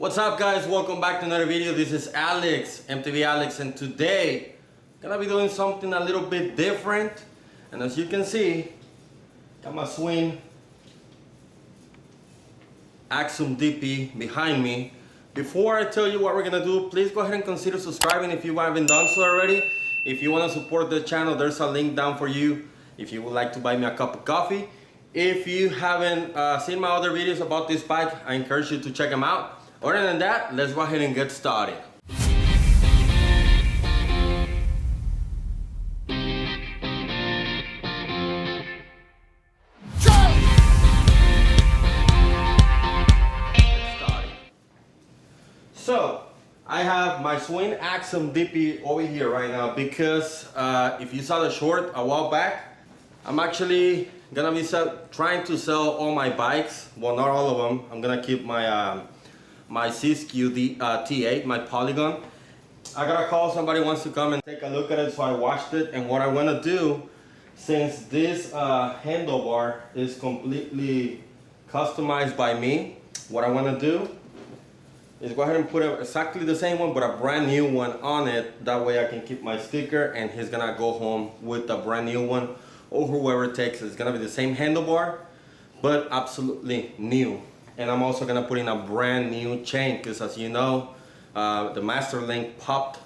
What's up guys, welcome back to another video. This is Alex, MTV Alex, and today I'm gonna be doing something a little bit different. And as you can see, got my Schwinn Axum DP behind me. Before I tell you what we're gonna do, please go ahead and consider subscribing if you haven't done so already. If you want to support the channel, there's a link down for you if you would like to buy me a cup of coffee. If you haven't seen my other videos about this bike, I encourage you to check them out. Other than that, let's go ahead and get started. So, I have my Schwinn Axum DP over here right now because if you saw the short a while back, I'm actually gonna be trying to sell all my bikes. Well, not all of them. I'm gonna keep my my Siskiyou T8, my Polygon. I got a call, somebody wants to come and take a look at it, so I watched it. And what I want to do, since this handlebar is completely customized by me, what I want to do is go ahead and put exactly the same one, but a brand new one on it. That way I can keep my sticker, and he's gonna go home with a brand new one, or whoever takes it. It's gonna be the same handlebar, but absolutely new. And I'm also gonna put in a brand new chain, because as you know, the Master Link popped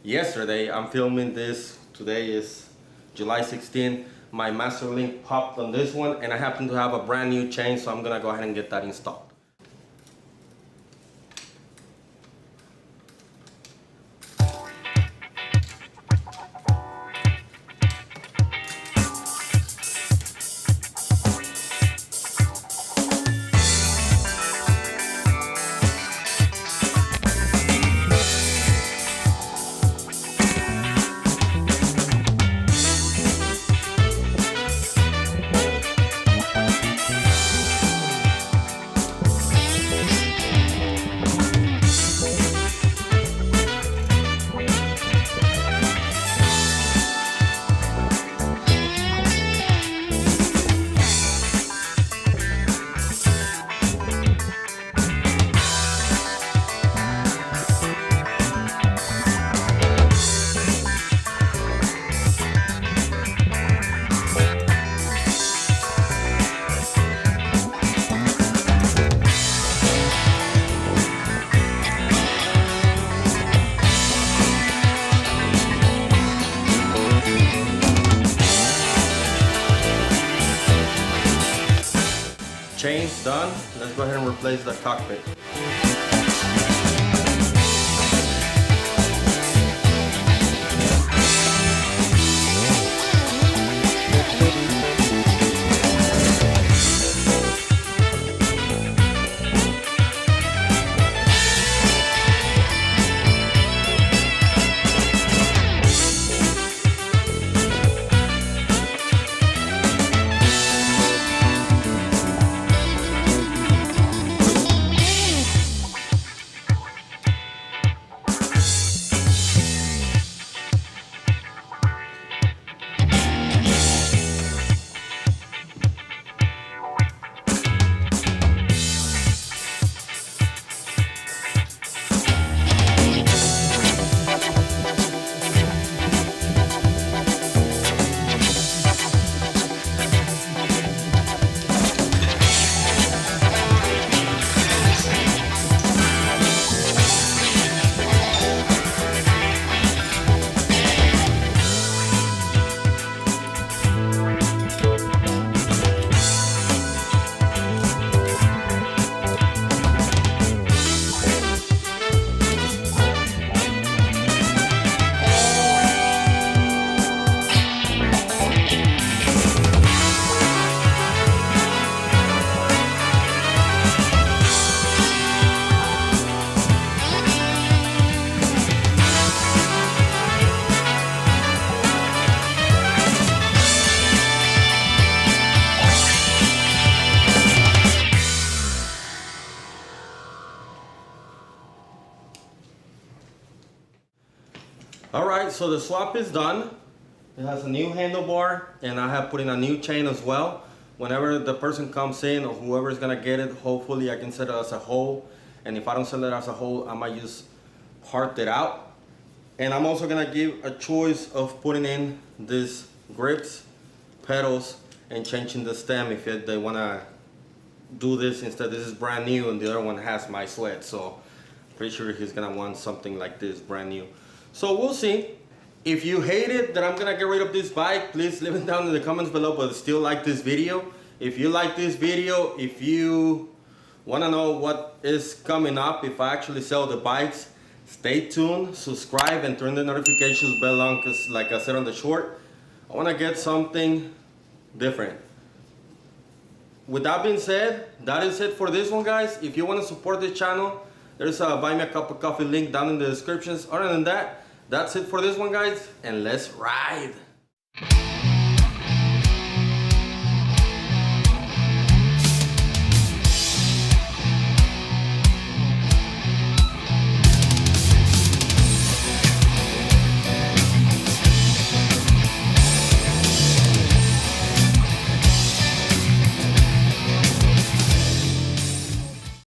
yesterday. I'm filming this, today is July 16. My Master Link popped on this one, and I happen to have a brand new chain, so I'm gonna go ahead and get that installed. Chain's done. Let's go ahead and replace the cockpit. Alright, so the swap is done. It has a new handlebar, and I have put in a new chain as well. whenever the person comes in or whoever's gonna get it, hopefully I can sell it as a whole. And if I don't sell it as a whole, I might just part it out. And I'm also gonna give a choice of putting in these grips, pedals, and changing the stem if they wanna do this instead. This is brand new and the other one has my sweat, so pretty sure he's gonna want something like this brand new. So we'll see. If you hate it that I'm gonna get rid of this bike, please leave it down in the comments below, but still like this video. If you like this video, if you wanna know what is coming up, if I actually sell the bikes, stay tuned, subscribe, and turn the notifications bell on, because like I said on the short, I wanna get something different. With that being said, that is it for this one, guys. If you wanna support this channel, there's a buy me a cup of coffee link down in the descriptions. Other than that, that's it for this one, guys, and let's ride.